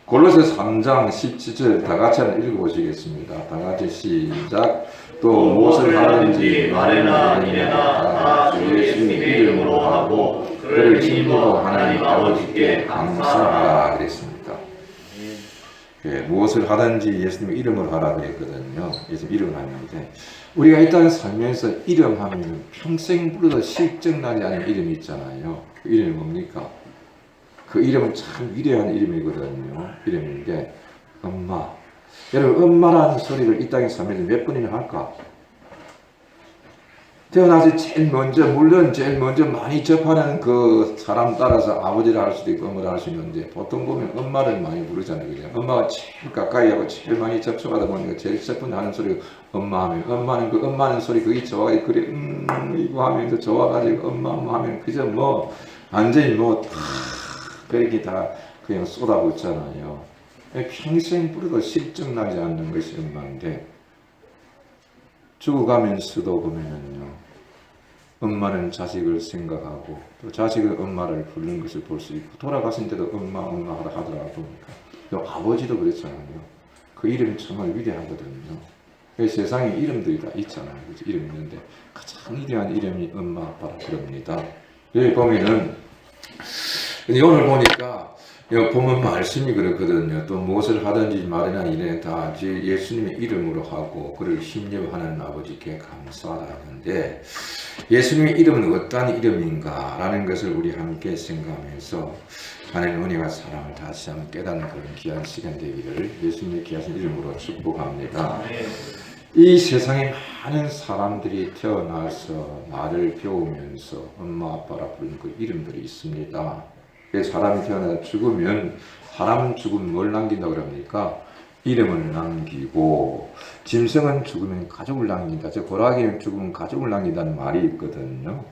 골로새 3장 17절 다 같이 한번 읽어보시겠습니다. 다 같이 시작. 또 무엇을 하든지 말이나 이래나 다 주 예수님 이름으로 하고 그를 신부로 하나님 아버지께 감사하라 그랬습니다. 예, 무엇을 하든지 예수님 이름으로 하라 그랬거든요. 예수님 이름을 하는데 우리가 일단 살면서 이름 하면 평생 부르다 실증나지 않는 이름이 있잖아요. 그 이름이 뭡니까? 그 이름은 참 위대한 이름이거든요. 이름인데 엄마. 여러분 엄마라는 소리를 이 땅에 살면서 몇 번이나 할까? 태어나서 제일 먼저 많이 접하는 그 사람 따라서 아버지를 할 수도 있고 엄마를 할 수 있는데 보통 보면 엄마를 많이 부르잖아요. 그냥 엄마가 제일 가까이 하고 제일 많이 접촉하다 보니까 제일 접근하는 소리가 엄마 하면 엄마는 그 엄마는 소리 그게 좋아해. 그래 이거 하면서 좋아가지고 엄마 하면 그저 뭐 완전히 뭐 다 그렇게 다 그냥 쏟아붓잖아요. 평생 부르도 실증나지 않는 것이 엄마인데 죽어가면서도 보면은요 엄마는 자식을 생각하고 또 자식은 엄마를 부르는 것을 볼 수 있고 돌아갔을 때도 엄마 하더라고 보니까 또 아버지도 그랬잖아요. 그 이름이 정말 위대하거든요. 세상에 이름들이 다 있잖아요. 그렇죠? 이름이 있는데 가장 위대한 이름이 엄마 아빠라 그럽니다. 여기 보면은 오늘 보니까 보면 말씀이 그렇거든요. 또 무엇을 하든지 말이나 이래 다 예수님의 이름으로 하고 그를 힘려하는 아버지께 감사하는데 예수님의 이름은 어떠한 이름인가 라는 것을 우리 함께 생각하면서 하나님의 은혜와 사랑을 다시 한번 깨닫는 그런 귀한 시간 되기를 예수님의 귀하신 이름으로 축복합니다. 이 세상에 많은 사람들이 태어나서 나를 배우면서 엄마 아빠라 부르는 그 이름들이 있습니다. 사람이 태어나서 죽으면 사람은 죽으면 뭘 남긴다고 그럽니까? 이름을 남기고 짐승은 죽으면 가족을 남긴다. 저 고라기는 죽으면 가족을 남긴다는 말이 있거든요.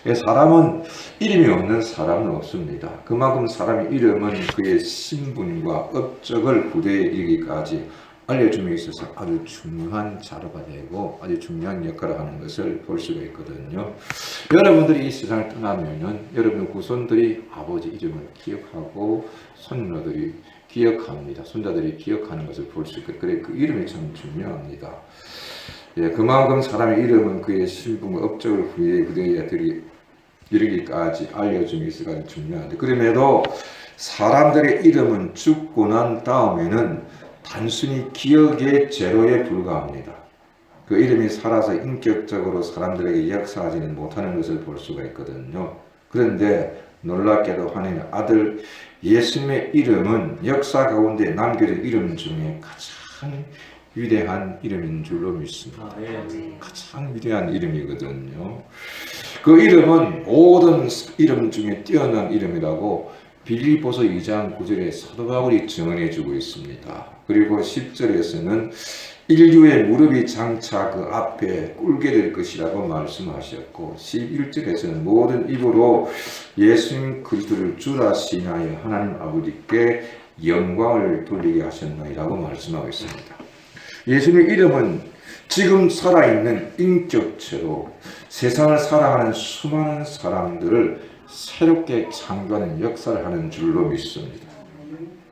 예. 사람은 이름이 없는 사람은 없습니다. 그만큼 사람의 이름은 그의 신분과 업적을 후대에 이르기까지 알려줌에 있어서 아주 중요한 자료가 되고 아주 중요한 역할을 하는 것을 볼 수가 있거든요. 여러분들이 이 세상을 떠나면은 여러분의 후손들이 아버지 이름을 기억하고 손녀들이 기억합니다. 손자들이 기억하는 것을 볼 수 있고 그래 그 이름이 참 중요합니다. 예, 그만큼 사람의 이름은 그의 신분과 업적을 후에 그대에 이르기까지 알려줌에 있어서 아주 중요한데 그럼에도 사람들의 이름은 죽고 난 다음에는 단순히 기억의 재료에 불과합니다. 그 이름이 살아서 인격적으로 사람들에게 역사하지는 못하는 것을 볼 수가 있거든요. 그런데 놀랍게도 하나님의 아들 예수님의 이름은 역사 가운데 남겨진 이름 중에 가장 위대한 이름인 줄로 믿습니다. 가장 위대한 이름이거든요. 그 이름은 모든 이름 중에 뛰어난 이름이라고 빌립보서 2장 9절에 사도 바울이 증언해주고 있습니다. 그리고 10절에서는 인류의 무릎이 장차 그 앞에 꿇게 될 것이라고 말씀하셨고 11절에서는 모든 입으로 예수님 그리스도를 주라 시인하여 하나님 아버지께 영광을 돌리게 하셨나이라고 말씀하고 있습니다. 예수님의 이름은 지금 살아있는 인격체로 세상을 살아가는 수많은 사람들을 새롭게 창조하는 역사를 하는 줄로 믿습니다.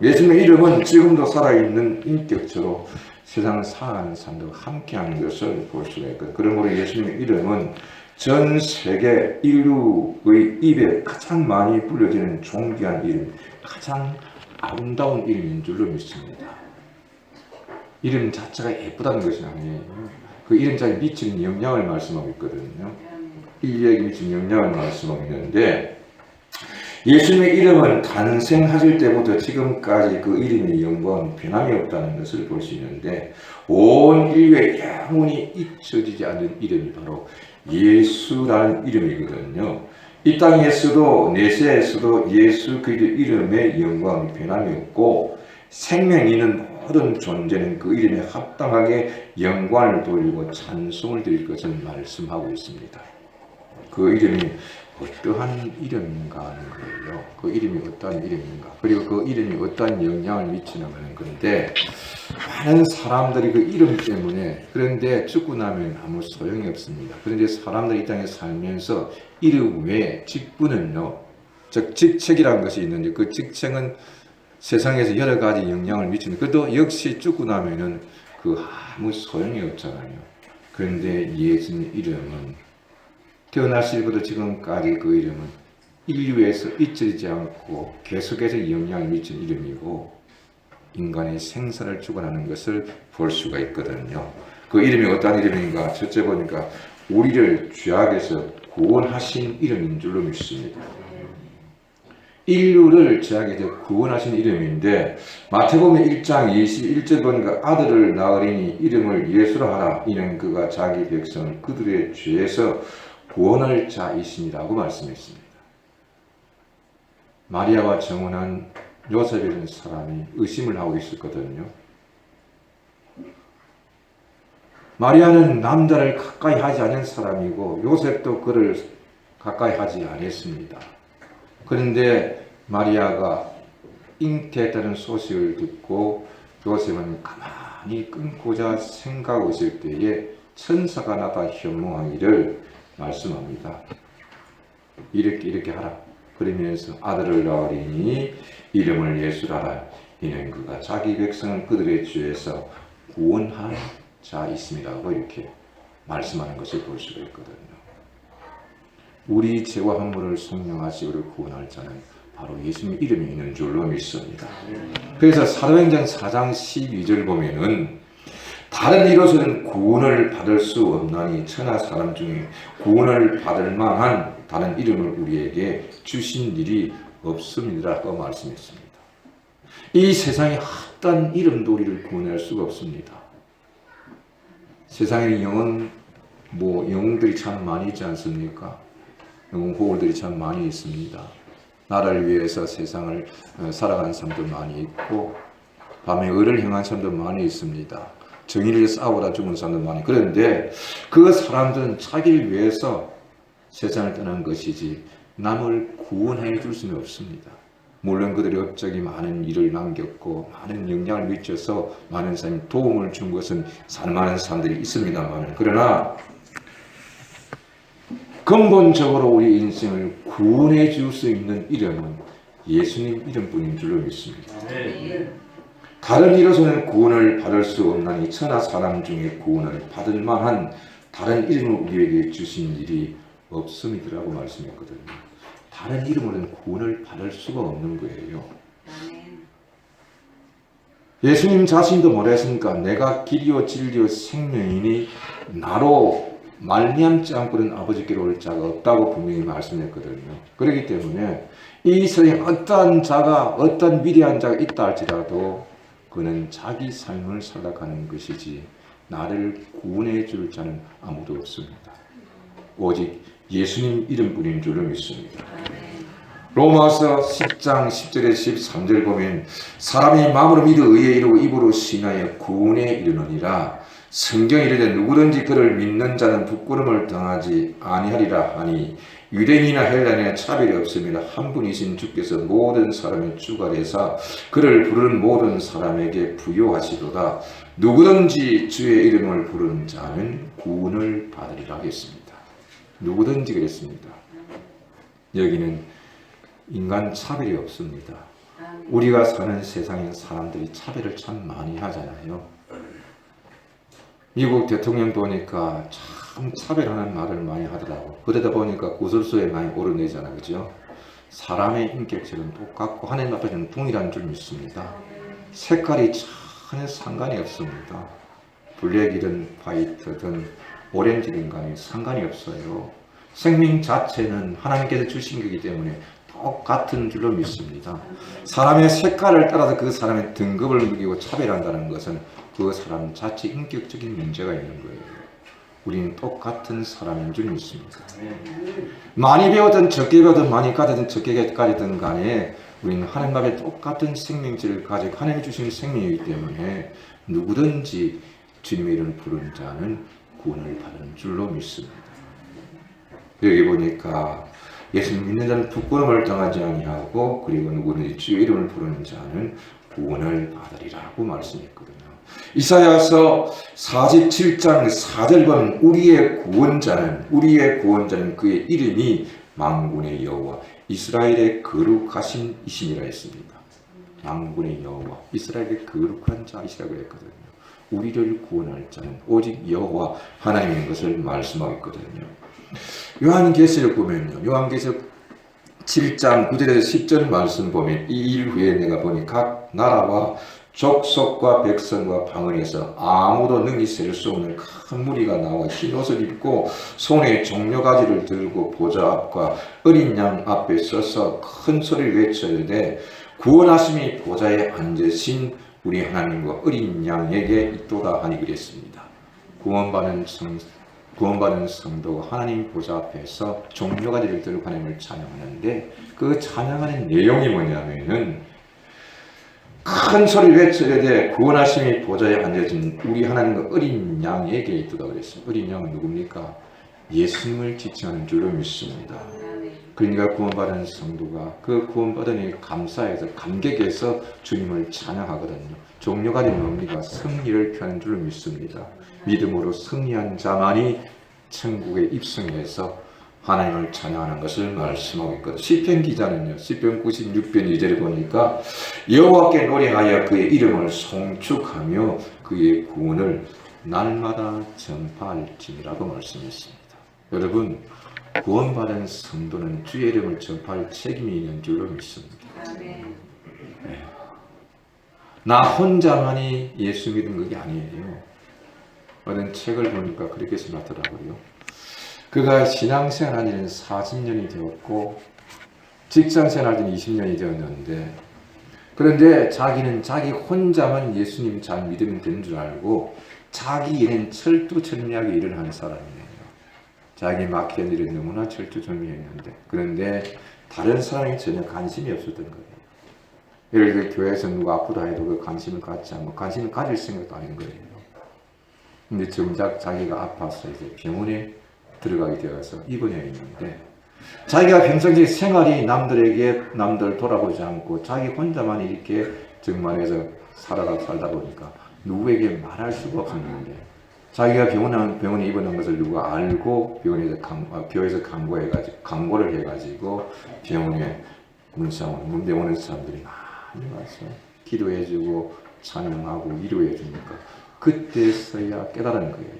예수님의 이름은 지금도 살아있는 인격체로 세상을 살아가는 사람들과 함께하는 것을 볼 수가 있거든요. 그러므로 예수님의 이름은 전 세계 인류의 입에 가장 많이 불려지는 존귀한 이름, 가장 아름다운 이름인 줄로 믿습니다. 이름 자체가 예쁘다는 것이 아니에요. 그 이름 자체에 미치는 영향을 말씀하고 있거든요. 인류에게 미치는 영향을 말씀하고 있는데 예수님의 이름은 탄생하실 때부터 지금까지 그 이름의 영광은 변함이 없다는 것을 볼 수 있는데 온 인류의 영원히 잊혀지지 않는 이름이 바로 예수라는 이름이거든요. 이 땅에서도 내세에서도 예수 그리스도 이름의 영광이 변함이 없고 생명이 있는 모든 존재는 그 이름에 합당하게 영광을 돌리고 찬송을 드릴 것을 말씀하고 있습니다. 그 이름이 어떠한 이름인가 하는 거예요. 그 이름이 어떠한 이름인가. 그리고 그 이름이 어떠한 영향을 미치는 하는 건데 많은 사람들이 그 이름 때문에 그런데 죽고 나면 아무 소용이 없습니다. 그런데 사람들이 이 땅에 살면서 이름 외에 직분은요. 즉 직책이라는 것이 있는데 그 직책은 세상에서 여러 가지 영향을 미치는, 그래도 역시 죽고 나면은 그 아무 소용이 없잖아요. 그런데 예수님 이름은 태어났을 때부터 지금까지 그 이름은 인류에서 잊혀지지 않고 계속해서 영향을 미치는 이름이고 인간의 생사를 주관하는 것을 볼 수가 있거든요. 그 이름이 어떤 이름인가? 첫째 보니까 우리를 죄악에서 구원하신 이름인 줄로 믿습니다. 인류를 죄악에서 구원하신 이름인데 마태복음 1장 21절 보니까 아들을 낳으리니 이름을 예수라 하라. 이는 그가 자기 백성을 그들의 죄에서 구원할 자이시니라고 말씀했습니다. 마리아와 정혼한 요셉이라는 사람이 의심을 하고 있었거든요. 마리아는 남자를 가까이 하지 않은 사람이고 요셉도 그를 가까이 하지 않았습니다. 그런데 마리아가 잉태했다는 소식을 듣고 요셉은 가만히 끊고자 생각하고 있을 때에 천사가 나타나 현몽하기를 말씀합니다. 이렇게 하라. 그러면서 아들을 낳으리니 이름을 예수라 하라. 이는 그가 자기 백성을 그들의 죄에서 구원할 자이심이라고 이렇게 말씀하는 것을 볼 수가 있거든요. 우리 죄와 허물을 속량하시 우리를 구원할 자는 바로 예수님 이름이 있는 줄로 믿습니다. 그래서 사도행전 4장 12절 보면은 다른 이로서는 구원을 받을 수 없나니 천하 사람 중에 구원을 받을 만한 다른 이름을 우리에게 주신 일이 없음이라고 말씀했습니다. 이 세상에 어떤 이름도 우리를 구원할 수가 없습니다. 세상에 영웅들이 참 많이 있지 않습니까? 영웅 호울들이 참 많이 있습니다. 나라를 위해서 세상을 살아가는 사람도 많이 있고 밤에 의를 행한 사람도 많이 있습니다. 정의를 위해 싸우다 죽은 사람도 많이. 그런데 그 사람들은 자기를 위해서 세상을 떠난 것이지 남을 구원해 줄 수는 없습니다. 물론 그들이 업적이 많은 일을 남겼고 많은 영향을 미쳐서 많은 사람이 도움을 준 것은 많은 사람들이 있습니다만, 그러나 근본적으로 우리 인생을 구원해 줄 수 있는 이름은 예수님 이름뿐인 줄로 믿습니다. 다른 이로서는 구원을 받을 수 없나니 천하 사람 중에 구원을 받을 만한 다른 이름을 우리에게 주신 일이 없음이더라고 말씀했거든요. 다른 이름으로는 구원을 받을 수가 없는 거예요. 예수님 자신도 뭐라 했습니까? 내가 길이요 진리요 생명이니 나로 말미암지 않고는 아버지께로 올 자가 없다고 분명히 말씀했거든요. 그렇기 때문에 이 세상에 어떤 자가 어떤 위대한 자가 있다 할지라도 그는 자기 삶을 살아가는 것이지 나를 구원해 줄 자는 아무도 없습니다. 오직 예수님 이름뿐인 줄로 믿습니다. 로마서 10장 10절에 13절 보면 사람이 마음으로 믿어 의에 이르고 입으로 신하여 구원에 이르느니라. 성경에 이르되 누구든지 그를 믿는 자는 부끄러움을 당하지 아니하리라 하니 유대인이나 헬라인이나 차별이 없습니다. 한 분이신 주께서 모든 사람의 주가 되사 그를 부르는 모든 사람에게 부요하시도다. 누구든지 주의 이름을 부르는 자는 구원을 받으리라 했습니다. 누구든지 그랬습니다. 여기는 인간 차별이 없습니다. 우리가 사는 세상에 사람들이 차별을 참 많이 하잖아요. 미국 대통령 보니까 참 차별하는 말을 많이 하더라고. 그러다 보니까 구설수에 많이 오르내잖아요. 그죠? 사람의 인격체는 똑같고 하나님 앞에서는 동일한 줄 믿습니다. 색깔이 전혀 상관이 없습니다. 블랙이든 화이트든 오렌지든 간에 상관이 없어요. 생명 자체는 하나님께서 주신 거기 때문에 똑같은 줄로 믿습니다. 사람의 색깔을 따라서 그 사람의 등급을 매기고 차별한다는 것은 그 사람 자체 인격적인 문제가 있는 거예요. 우리는 똑같은 사람인 줄 믿습니다. 많이 배우든 적게 배우든 많이 가르든 적게 가르든 간에 우리는 하나님 앞에 똑같은 생명체를 가지고 하나님이 주신 생명이기 때문에 누구든지 주님의 이름을 부르는 자는 구원을 받은 줄로 믿습니다. 여기 보니까 예수님 믿는 자는 부끄러움을 당하지 아니하고 그리고 누구든지 주의 이름을 부르는 자는 구원을 받으리라고 말씀했거든요. 이사야서 47장 4절 보면 우리의 구원자는 그의 이름이 만군의 여호와 이스라엘의 거룩하신 이심이라 했습니다. 만군의 여호와 이스라엘의 거룩한 자이시라 그랬거든요. 우리를 구원할 자는 오직 여호와 하나님인 것을 말씀하고 있거든요. 요한계시록 보면요, 요한계시록 7장 9절에서 10절 말씀 보면 이 일 후에 내가 보니 각 나라와 족속과 백성과 방언에서 아무도 능히 셀 수 없는 큰 무리가 나와 흰 옷을 입고 손에 종려가지를 들고 보좌 앞과 어린 양 앞에 서서 큰 소리를 외쳐이르되 구원하심이 보좌에 앉으신 우리 하나님과 어린 양에게 있도다 하니 그랬습니다. 구원받은 성도가 하나님 보좌 앞에서 종려가지를 들고 하나님을 찬양하는데 그 찬양하는 내용이 뭐냐면은 큰 소리 외쳐야 구원하심이 보좌에 앉아진 우리 하나님과 어린 양에게 있도다 그랬어요. 어린 양은 누굽니까? 예수님을 지칭하는 줄로 믿습니다. 그러니까 구원받은 성도가 그 구원받은 일 감사해서 감격해서 주님을 찬양하거든요. 종려가지는 뭡니까? 승리를 표하는 줄로 믿습니다. 믿음으로 승리한 자만이 천국에 입성해서 하나님을 찬양하는 것을 말씀하고 있거든요. 시편 기자는요, 시편 96편 2절에 보니까 여호와께 노래하여 그의 이름을 송축하며 그의 구원을 날마다 전파할지니라고 말씀했습니다. 여러분, 구원받은 성도는 주의 이름을 전파할 책임이 있는 줄로 믿습니다. 네. 나 혼자만이 예수 믿은 것이 아니에요. 어떤 책을 보니까 그렇게 생각하더라고요. 그가 신앙생활 한 지는 40년이 되었고 직장생활 한 지는 20년이 되었는데, 그런데 자기는 자기 혼자만 예수님 잘 믿으면 되는 줄 알고 자기 일은 철두철미하게 일을 하는 사람이에요. 자기 맡긴 일은 너무나 철두철미했는데, 그런데 다른 사람이 전혀 관심이 없었던 거예요. 예를 들어 교회에서 누가 아프다 해도 그 관심을 갖지 않고 관심을 가질 생각도 아닌 거예요. 근데 정작 자기가 아파서 이제 병원에 들어가게 되어서 입원해 있는데, 자기가 평상시 생활이 남들 돌아보지 않고 자기 혼자만 이렇게 정말해서 살다 보니까 누구에게 말할 수가 없었는데, 자기가 병원에 입원한 것을 누가 알고 교회에서 광고를 해가지고 병원에 문대 오는 사람들이 많이 와서 기도해주고 찬양하고 위로해주니까 그때서야 깨달은 거예요.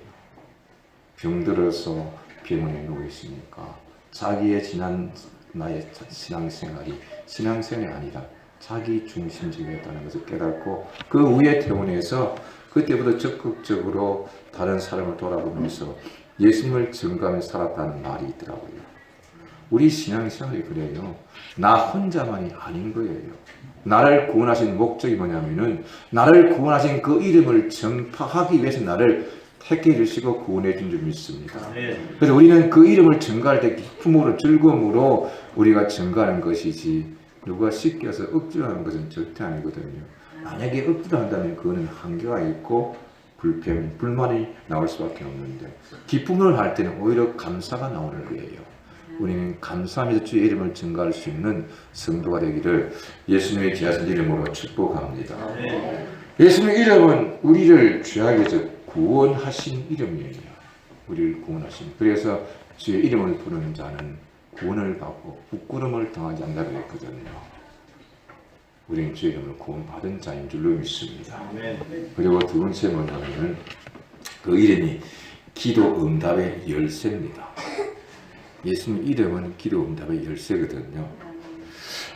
병들어서 병원에 누워 있으니까 자기의 지난 나의 신앙생활이 아니라 자기 중심적이었다는 것을 깨닫고 그 후에 퇴원해서 그때부터 적극적으로 다른 사람을 돌아보면서 예수님을 증거하며 살았다는 말이 있더라고요. 우리 신앙생활이 그래요. 나 혼자만이 아닌 거예요. 나를 구원하신 목적이 뭐냐면은 나를 구원하신 그 이름을 전파하기 위해서 나를 택해 주시고 구원해 준 줄 믿습니다. 그래서 우리는 그 이름을 증거할 때 기쁨으로 즐거움으로 우리가 증거하는 것이지, 누가 시켜서 억지로 하는 것은 절대 아니거든요. 만약에 억지로 한다면 그거는 한계가 있고 불만이 나올 수밖에 없는데, 기쁨을 할 때는 오히려 감사가 나오는 거예요. 우리는 감사하면서 주의 이름을 증거할 수 있는 성도가 되기를 예수님의 귀하신 이름으로 축복합니다. 예수님의 이름은 우리를 죄악에서 구원하신 이름이에요. 우리를 구원하신. 그래서 주의 이름을 부르는 자는 구원을 받고 부끄러움을 당하지 않는다고 했거든요. 우리는 주의 이름을 구원받은 자인 줄로 믿습니다. 그리고 두 번째 뭐냐면 그 이름이 기도 응답의 열쇠입니다. 예수님 이름은 기도 응답의 열쇠거든요.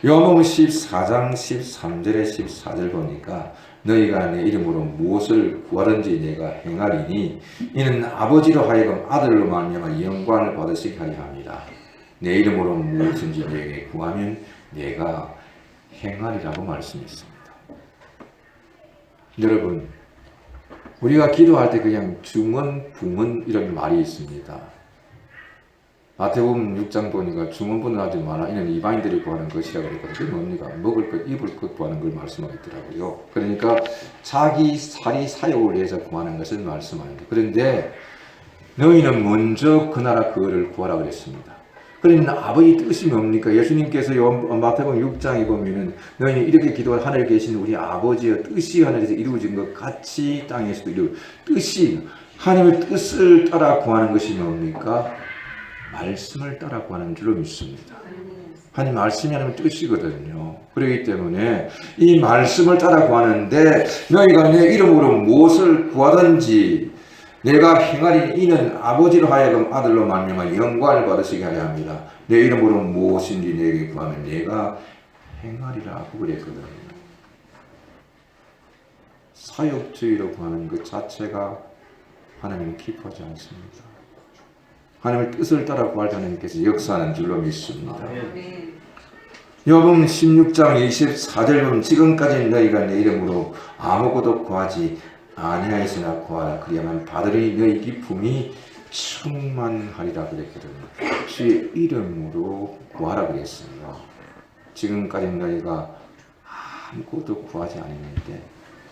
요한복음 14장 13절에 14절 보니까 너희가 내 이름으로 무엇을 구하든지 내가 행하리니 이는 아버지로 하여금 아들로 말미암아 영광을 받으시게 하려 합니다. 내 이름으로 무엇든지 내게 구하면 내가 행하리라고 말씀했습니다. 여러분, 우리가 기도할 때 그냥 중언, 부언 이런 말이 있습니다. 마태복음 6장 보니까 중언부언 하지 마라. 이는 이방인들이 구하는 것이라고 그랬거든요. 그게 뭡니까? 먹을 것, 입을 것 구하는 걸 말씀하고 있더라고요. 그러니까 자기 살이 사역을 위해서 구하는 것을 말씀합니다. 그런데 너희는 먼저 그 나라 그거를 구하라 그랬습니다. 그러면 아버지 뜻이 뭡니까? 예수님께서 마태복음 6장에 보면은 너희는 이렇게 기도할 하늘에 계신 우리 아버지의 뜻이 하늘에서 이루어진 것 같이 땅에서도 뜻이 하나님의 뜻을 따라 구하는 것이 뭡니까? 말씀을 따라 구하는 줄로 믿습니다. 하나님 말씀이 하나님 뜻이거든요. 그렇기 때문에 이 말씀을 따라 구하는데 너희가 내 이름으로 무엇을 구하든지 내가 행하리 이는 아버지로 하여금 아들로 말미암아 영광을 받으시게 하려 합니다. 내 이름으로 무엇인지 내게 구하면 내가 행하리라고 그랬거든요. 사역주의로 구하는 것 자체가 하나님은 기뻐하지 않습니다. 하나님의 뜻을 따라 구할 때 하나님께서 역사하는 줄로 믿습니다. 요한복음 16장 24절 보면 지금까지 너희가 내 이름으로 아무것도 구하지 아니하였으나 구하라 그리하면 받으리 너희 기쁨이 충만하리라 그랬거든요. 주의 이름으로 구하라 그랬습니다. 지금까지 너희가 아무것도 구하지 않았는데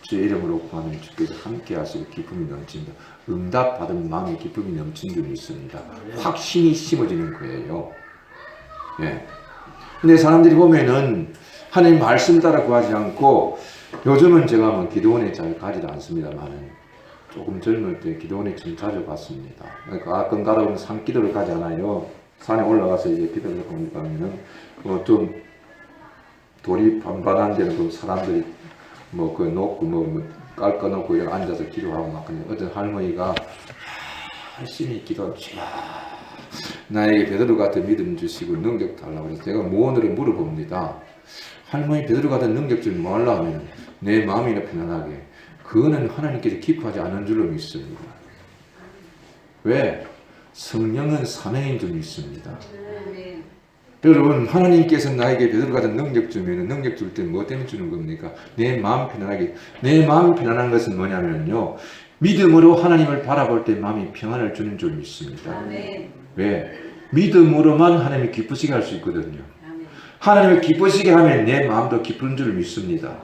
주의 이름으로 구하면 주께서 함께 하시고 기쁨이 넘칩니다. 응답받은 마음에 기쁨이 넘친 줄이 있습니다. 확신이 심어지는 거예요. 예. 근데 사람들이 보면은 하나님 말씀 따라 구하지 않고 요즘은 제가 뭐 기도원에 잘 가지도 않습니다만은 조금 젊을 때 기도원에 좀 자주 갔습니다. 가끔 가다 보면 산기도를 가지 않아요. 산에 올라가서 이제 기도를 하면은 좀 돌이 반반한 데는 그 사람들이 그 놓고 깔아놓고 이렇게 앉아서 기도하고 막 그냥 어떤 할머니가 열심히 기도하고 나에게 베드로 같은 믿음 주시고 능력 달라고 해서 제가 무언으로 물어봅니다. 할머니 베드로 같은 능력 좀 뭐하려 하면 내 마음이나 편안하게 그거는 하나님께서 기뻐하지 않은 줄로 믿습니다. 왜? 성령은 삼위인 줄 믿습니다. 여러분 하나님께서 나에게 베드로 같은 능력 주면 능력 줄 때 뭐 때문에 주는 겁니까? 내 마음 편안하게. 내 마음 편안한 것은 뭐냐면요 믿음으로 하나님을 바라볼 때 마음이 평안을 주는 줄 믿습니다. 왜? 믿음으로만 하나님을 기쁘시게 할 수 있거든요. 하나님을 기쁘시게 하면 내 마음도 기쁜 줄 믿습니다.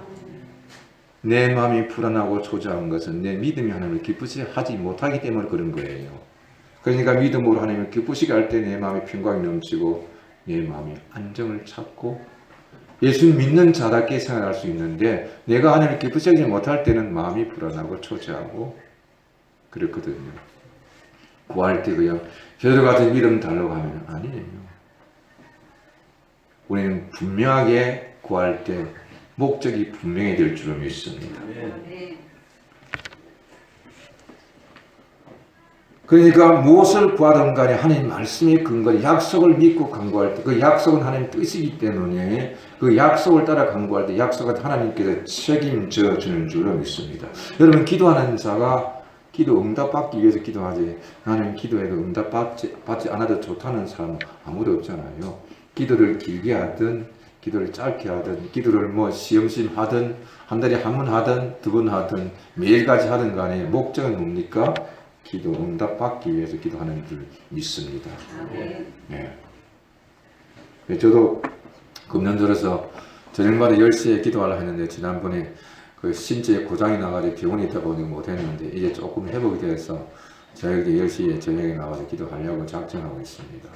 내 마음이 불안하고 초조한 것은 내 믿음이 하나님을 기쁘시게 하지 못하기 때문에 그런 거예요. 그러니까 믿음으로 하나님을 기쁘시게 할 때 내 마음이 평강이 넘치고 내 마음이 안정을 찾고 예수 믿는 자답게 생활할 수 있는데 내가 하나님을 기쁘시게 하지 못할 때는 마음이 불안하고 초조하고 그렇거든요. 구할 때 그냥 베드로 같은 믿음 달라고 하면 아니에요. 우리는 분명하게 구할 때 목적이 분명히 될 줄로 믿습니다. 그러니까 무엇을 구하든 간에 하나님 말씀의 근거에 약속을 믿고 간구할 때 그 약속은 하나님 뜻이기 때문에 그 약속을 따라 간구할 때 약속은 하나님께서 책임져 주는 줄로 믿습니다. 여러분 기도하는 자가 기도 응답받기 위해서 기도하지 나는 기도해도 응답받지 않아도 좋다는 사람은 아무도 없잖아요. 기도를 길게 하든 기도를 짧게 하든 기도를 시험심 하든 한 달에 한 번 하든 두 번 하든 매일같이 하든 간에 목적은 뭡니까? 기도 응답받기 위해서 기도하는 줄 믿습니다. 네. 저도 금년 들어서 저녁마다 10시에 기도하려 했는데 지난번에 그 신체에 고장이 나가지고 병원에 있다 보니 못했는데 이제 조금 회복이 돼서 저녁에 10시에 저녁에 나와서 기도하려고 작정하고 있습니다.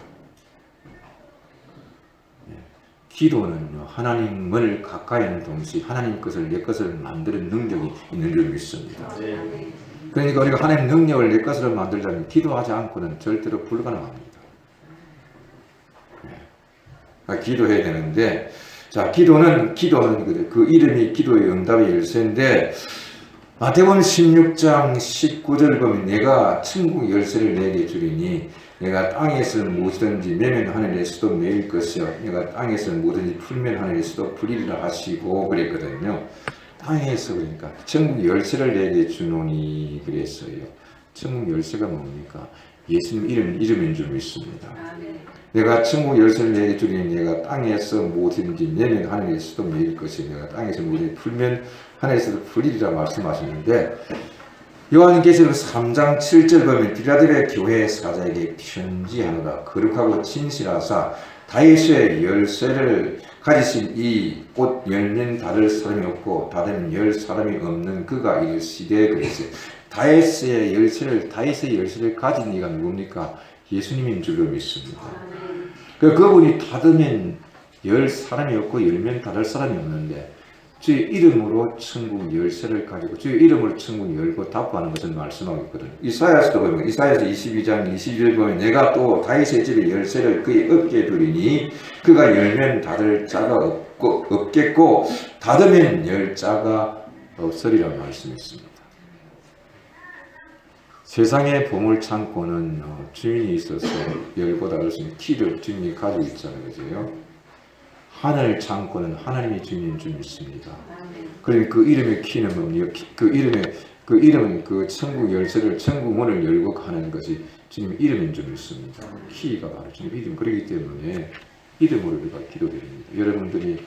네. 기도는요 하나님을 가까이 하는 동시에 하나님 것을 내 것을 만드는 능력이 있는 줄 믿습니다. 그러니까 우리가 하나님 능력을 내 것으로 만들자면 기도하지 않고는 절대로 불가능합니다. 네. 기도해야 되는데 자 기도는 그 이름이 기도의 응답의 열쇠인데 마태복음 16장 19절 보면 내가 천국 열쇠를 내게 주리니 내가 땅에서 무엇이든지 매면 하늘에서도 매일 것이요 내가 땅에서 뭐든지 풀면 하늘에서도 풀리리라 하시고 그랬거든요. 땅에서 그러니까 천국 열쇠를 내게 주노니 그랬어요. 천국 열쇠가 뭡니까? 예수님 이름인 줄 믿습니다. 내가 천국 열쇠를 내게 주리니 내가 땅에서 무엇인지 내면 하늘에서도 매일 것이 내가 땅에서 무엇인지 풀면 하늘에서도 풀리리라 말씀하시는데 요한계시록 3장 7절 보면 빌라델피아 교회 사자에게 편지하노라 거룩하고 진실하사 다윗의 열쇠를 가지신 이 꽃 열면 닫을 사람이 없고 닫으면 열 사람이 없는 그가 이르시되 그랬어요. 다윗의 열쇠를 가진 이가 누굽니까? 예수님인 줄로 믿습니다. 그분이 닫으면 열 사람이 없고 열면 닫을 사람이 없는데 주의 이름으로 천국 열쇠를 가지고 주의 이름으로 천국 열고 닫고하는 것을 말씀하고 있거든요. 이사야서도 보면 이사야서 22장 22절 보면 내가 또 다윗의 집의 열쇠를 그의 어깨에 두리니 그가 열면 닫을 자가 없겠고 닫으면 열 자가 없으리라는 말씀이 있습니다. 세상의 보물 창고는 주인이 있어서 열고 닫을 수 있는 키를 주인이 가지고 있잖아요. 그죠? 하늘 창고는 하나님이 주인인 줄 믿습니다. 그러니 그 이름의 키는 뭡니까? 그 이름은 그 천국 열쇠를 천국 문을 열고 가는 것이 주님의 이름인 줄 믿습니다. 키가 바로 주님의 이름. 그렇기 때문에 이름으로 우리가 기도드립니다. 여러분들이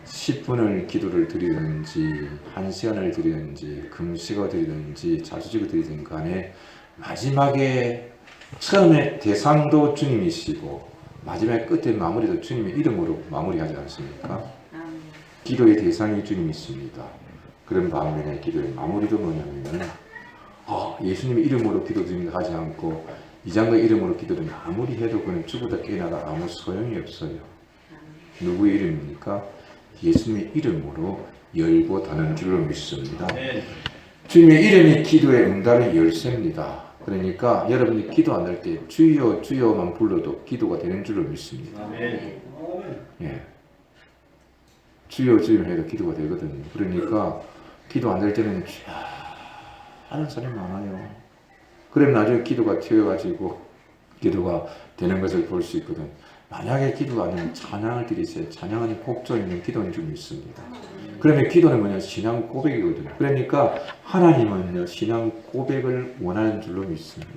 10분을 기도를 드리든지 1시간을 드리든지 금식을 드리든지 자주직을 드리든 간에 마지막에 처음에 대상도 주님이시고 마지막 끝에 마무리도 주님의 이름으로 마무리하지 않습니까? 기도의 대상이 주님이십니다. 그런 반면에 기도의 마무리도 뭐냐면 예수님의 이름으로 기도드립니다 하지 않고 이장의 이름으로 기도드립니다. 아무리 해도 그는 죽어도 깨어나가 아무 소용이 없어요. 누구의 이름입니까? 예수님의 이름으로 열고 닫는 줄로 믿습니다. 주님의 이름이 기도의 응답의 열쇠입니다. 그러니까 여러분이 기도 안 할 때 주여 주여만 불러도 기도가 되는 줄로 믿습니다. 예. 주여 주여 해도 기도가 되거든요. 그러니까 기도 안 될 때는 하는 사람이 많아요. 그럼 나중에 기도가 튀어가지고 기도가 되는 것을 볼 수 있거든. 만약에 기도가 안 되면 찬양을 드리세요. 찬양은 복종 있는 기도인 줄 믿습니다. 그러면 기도는 뭐냐? 신앙 고백이거든요. 그러니까 하나님은요, 신앙 고백을 원하는 줄로 믿습니다.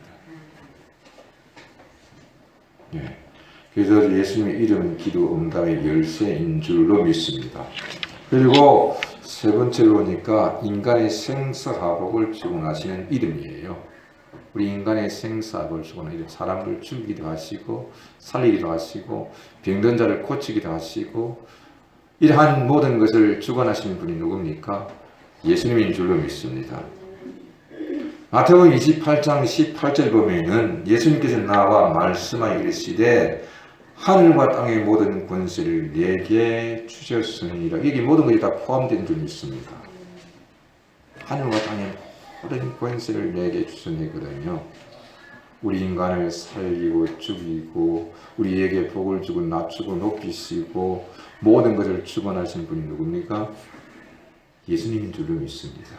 예. 그래서 예수님의 이름은 기도 응답의 열쇠인 줄로 믿습니다. 그리고 세 번째로 보니까 인간의 생사화복을 주관하시는 이름이에요. 우리 인간의 생사화복을 주관하는 이름. 사람을 죽이기도 하시고 살리기도 하시고 병든 자를 고치기도 하시고 이러한 모든 것을 주관하시는 분이 누굽니까? 예수님인 줄로 믿습니다. 마태복음 28장 18절 보면은 예수님께서 나와 말씀하여 이르시되 하늘과 땅의 모든 권세를 내게 주셨으니라. 여기 모든 것이 다 포함된 줄 믿습니다. 하늘과 땅의 모든 권세를 내게 주셨거든요. 우리 인간을 살리고 죽이고 우리에게 복을 주고 낮추고 높이시고 모든 것을 주관하신 분이 누굽니까? 예수님인 줄로 믿습니다.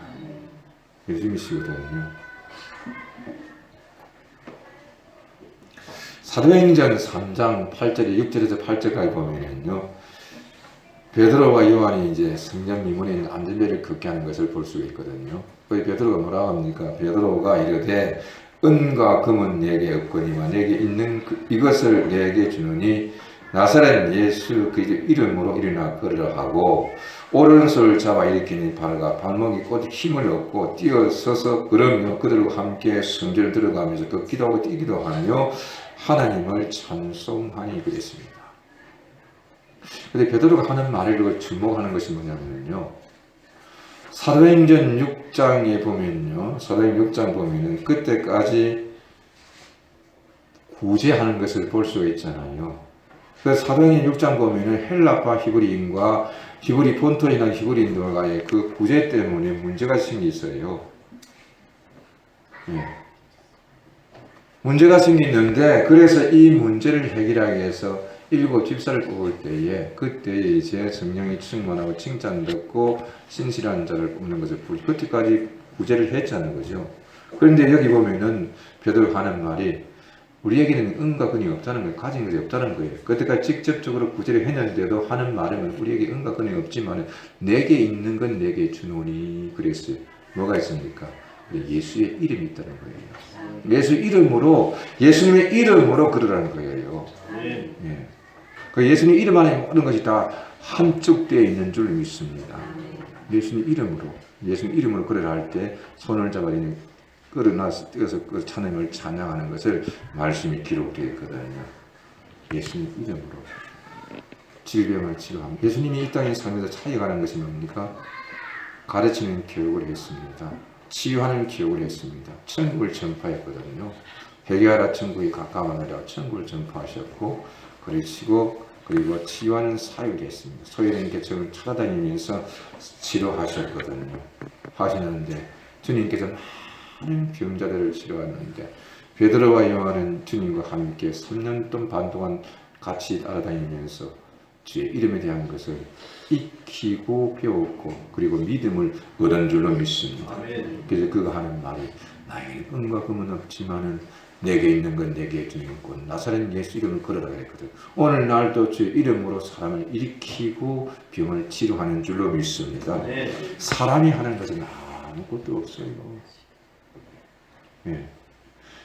예수님이시거든요. 사도행전 3장 8절에 6절에서 8절까지 보면은요, 베드로와 요한이 이제 성령 미문에 있는 안전벨을 걷게 하는 것을 볼 수가 있거든요. 거기 베드로가 뭐라고 합니까? 베드로가 이르되 은과 금은 내게 없거니와 내게 있는 이것을 내게 주느니 나사렛 예수 그리스도 이름으로 일어나 걸으라 하고 오른손을 잡아 일으키니 발과 발목이 곧 힘을 얻고 뛰어서서 걸으며 그들과 함께 성전을 들어가면서 걷기도 하고 뛰기도 하며 하나님을 찬송하니 그랬습니다. 그런데 베드로가 하는 말을 주목하는 것이 뭐냐면요, 사도행전 6장에 보면요, 사도행전 6장 보면은 그때까지 구제하는 것을 볼 수가 있잖아요. 그 사도행전 6장 보면은 헬라파 히브리인과 히브리 본토에 있는 히브리인들과의 그 구제 때문에 문제가 생겼어요. 예. 문제가 생기는데 그래서 이 문제를 해결하기 위해서 7 집사를 뽑을 때에 그때 이제 성령이 충만하고 칭찬 듣고 신실한 자를 뽑는 것을 그때까지 구제를 했잖아요, 그죠? 그런데 여기 보면은 베드로가 하는 말이 우리에게는 은과 금이 없다는 거예요. 가진 것이 없다는 거예요. 그때까지 직접적으로 구제를 했는데도 하는 말은 우리에게 은과 금이 없지만 내게 있는 건 내게 주노니 그랬어요. 뭐가 있습니까? 예수의 이름이 있다는 거예요. 예수 이름으로, 예수님의 이름으로 그러라는 거예요. 예. 그 예수님 이름 안에 모든 것이 다 함축되어 있는 줄 믿습니다. 예수님 이름으로, 예수님 이름으로 그러라 할 때 손을 잡아 끌어나서 뛰어서 그 하나님을 찬양하는 것을 말씀이 기록되어 있거든요. 예수님 이름으로 질병을 치료합니다. 예수님이 이 땅에 살면서 차이가는 것이 뭡니까? 가르치는 교육을 했습니다. 치유하는 교육을 했습니다. 천국을 전파했거든요. 회개하라 천국이 가까워하느라 천국을 전파하셨고 그러시고 그리고 치유하는 사역이 있습니다. 소외된 계층을 찾아다니면서 치료하셨거든요. 하시는데 주님께서 많은 병자들을 치료하는데 베드로와 요한은 주님과 함께 3년 반 동안 같이 따라다니면서 주의 이름에 대한 것을 익히고 배웠고 그리고 믿음을 얻은 줄로 믿습니다. 그래서 그가 하는 말이 나에게 은과 금은 없지만은 내게 있는 건 내게 주님고 나사렛 예수 이름을 걸어라 그랬거든. 오늘 날도 주의 이름으로 사람을 일으키고 병을 치료하는 줄로 믿습니다. 사람이 하는 것은 아무것도 없어요. 네.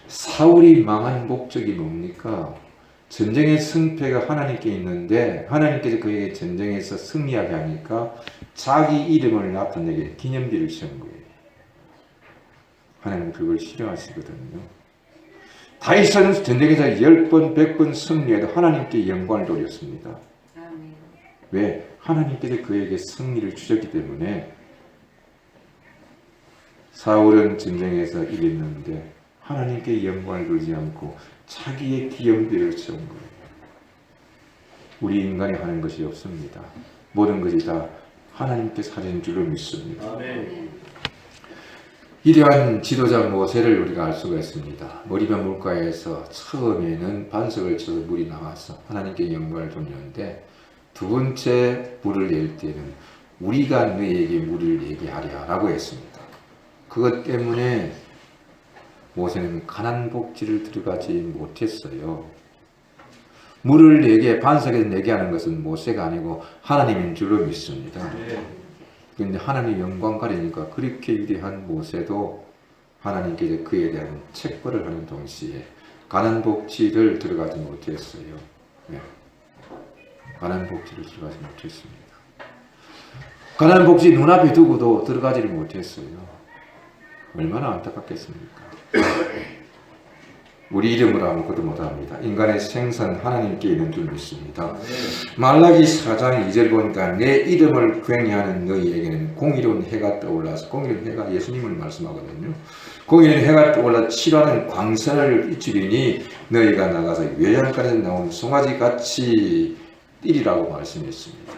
사울이 망한 목적이 뭡니까? 전쟁의 승패가 하나님께 있는데 하나님께서 그에게 전쟁에서 승리하게 하니까 자기 이름을 나타내게 기념비를 세운 거예요. 하나님은 그걸 싫어하시거든요. 다윗은 전쟁에서 10번, 100번 승리해도 하나님께 영광을 돌렸습니다. 왜? 하나님께서 그에게 승리를 주셨기 때문에. 사울은 전쟁에서 이겼는데 하나님께 영광을 돌리지 않고 자기의 기념비를 세운 거예요. 우리 인간이 하는 것이 없습니다. 모든 것이 다 하나님께서 하신 줄로 믿습니다. 아멘. 이러한 지도자 모세를 우리가 알 수가 있습니다. 머리변 물가에서 처음에는 반석을 쳐서 물이 나와서 하나님께 영광을 돌렸는데 두 번째 물을 낼 때는 우리가 너희에게 물을 내게 하랴 라고 했습니다. 그것 때문에 모세는 가나안 복지를 들어가지 못했어요. 물을 내게 반석에서 내게 하는 것은 모세가 아니고 하나님인 줄로 믿습니다. 그런데 하나님 영광 가리니까 그렇게 위대한 모세도 하나님께서 그에 대한 책벌을 하는 동시에 가나안 복지를 들어가지 못했어요. 네. 가나안 복지를 들어가지 못했습니다. 가나안 복지 눈앞에 두고도 들어가지를 못했어요. 얼마나 안타깝겠습니까? 우리 이름으로 아무것도 못합니다. 인간의 생선 하나님께 있는 줄 믿습니다. 말라기 4장 2절 보니까 내 이름을 굉해하는 너희에게는 공의로운 해가 떠올라서, 공의로운 해가 예수님을 말씀하거든요. 공의로운 해가 떠올라 치료하는 광선을 비추리니 너희가 나가서 외양간에서 나온 송아지같이 뛰리라고 말씀했습니다.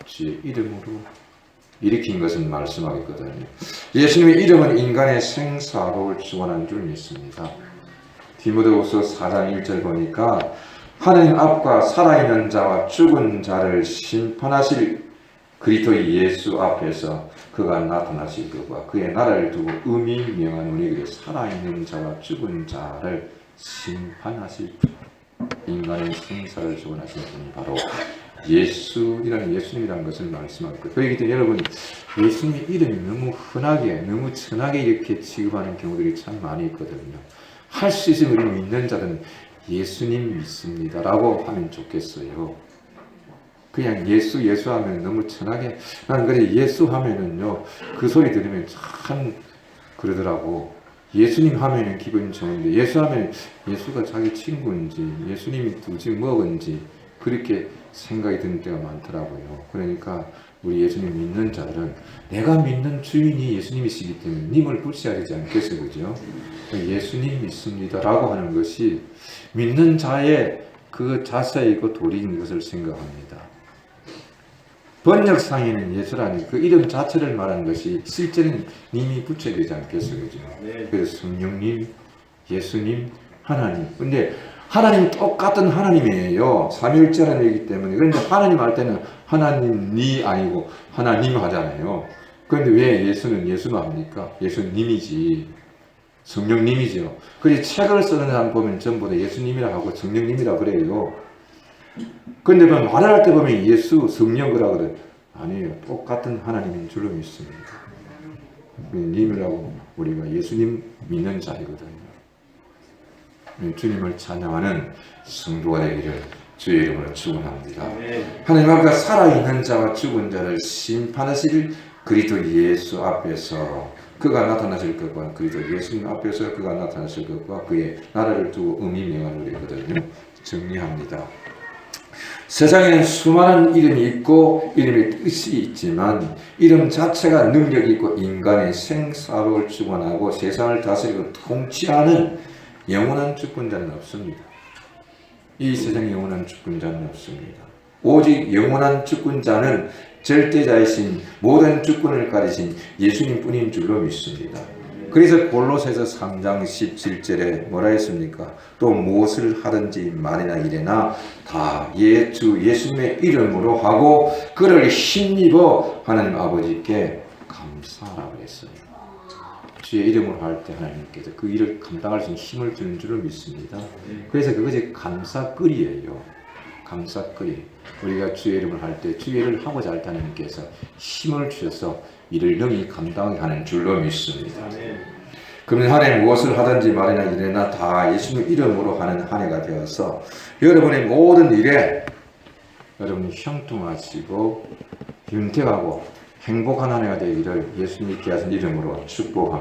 주의 이름으로 일으킨 것은 말씀하겠거든요. 예수님의 이름은 인간의 생사로움을 축원하는 줄 믿습니다. 디모데후서 4장 1절 보니까 하나님 앞과 살아있는 자와 죽은 자를 심판하실 그리스도 예수 앞에서 그가 나타나실 것과 그의 나라를 두고 의미 명하노니 그래 살아있는 자와 죽은 자를 심판하실 인간의 생사를 주관하시는 분이 바로 예수님이라는 것을 말씀하고 있고, 그렇기 때문에 여러분 예수님의 이름이 너무 흔하게 너무 천하게 이렇게 취급하는 경우들이 참 많이 있거든요. 할 수 있으면 우리 믿는 자들은 예수님 믿습니다 라고 하면 좋겠어요. 그냥 예수 하면 너무 천하게, 나는 그래 예수 하면은요 그 소리 들으면 참 그러더라고. 예수님 하면은 기분이 좋은데 예수 하면 예수가 자기 친구인지 예수님이 두지 먹은지 그렇게 생각이 드는 때가 많더라고요. 그러니까 우리 예수님 믿는 자들은 내가 믿는 주인이 예수님이시기 때문에 님을 불시해야 되지 않겠어요, 그죠? 예수님 믿습니다 라고 하는 것이 믿는 자의 그 자세이고 도리인 것을 생각합니다. 번역상에는 예수라니 그 이름 자체를 말하는 것이 실제는 님이 붙여야 되지 않겠어요, 그죠? 그래서 성령님, 예수님, 하나님. 근데 하나님 똑같은 하나님이에요. 삼위일체 하나님이기 때문에. 그런데 하나님 할 때는 하나님이 아니고 하나님 하잖아요. 그런데 왜 예수는 예수만 합니까? 예수는 님이지. 성령님이죠. 그래서 책을 쓰는 사람 보면 전부 다 예수님이라 하고 성령님이라 그래요. 그런데 말을 할 때 보면 예수, 성령 그라 그래. 아니에요. 똑같은 하나님인 줄로 믿습니다. 님이라고 우리가 예수님 믿는 자이거든요. 주님을 찬양하는 성도가 되기를 주의 이름으로 축원합니다. 하나님 앞에 살아있는 자와 죽은 자를 심판하실 그리스도 예수 앞에서 그가 나타나실 것과 그리스도 예수님 앞에서 그가 나타나실 것과 그의 나라를 두고 의미 명하는 우리거든요. 정리합니다. 세상에는 수많은 이름이 있고 이름의 뜻이 있지만 이름 자체가 능력이 있고 인간의 생사를 주관하고 세상을 다스리고 통치하는 영원한 주권자는 없습니다. 이 세상에 영원한 주권자는 없습니다. 오직 영원한 주권자는 절대자이신 모든 주권을 가리신 예수님 뿐인 줄로 믿습니다. 그래서 골로새서 3장 17절에 뭐라 했습니까? 또 무엇을 하든지 말이나 이래나 다 주 예수님의 이름으로 하고 그를 힘입어 하나님 아버지께 감사하라고 했어요. 주의 이름으로 할 때 하나님께서 그 일을 감당할 수 있는 힘을 주는 줄을 믿습니다. 그래서 그것이 감사거리예요. 감사거리. 우리가 주의 이름을 할 때 주의 일을 하고자 할 때 하나님께서 힘을 주셔서 이를 능히 감당하게 하는 줄로 믿습니다. 그러면 한 해 무엇을 하든지 말이나 이래나 다 예수님 이름으로 하는 한 해가 되어서 여러분의 모든 일에 여러분이 형통하시고 윤택하고 행복한 한 해가 되기를 예수님께 하신 이름으로 축복합니다.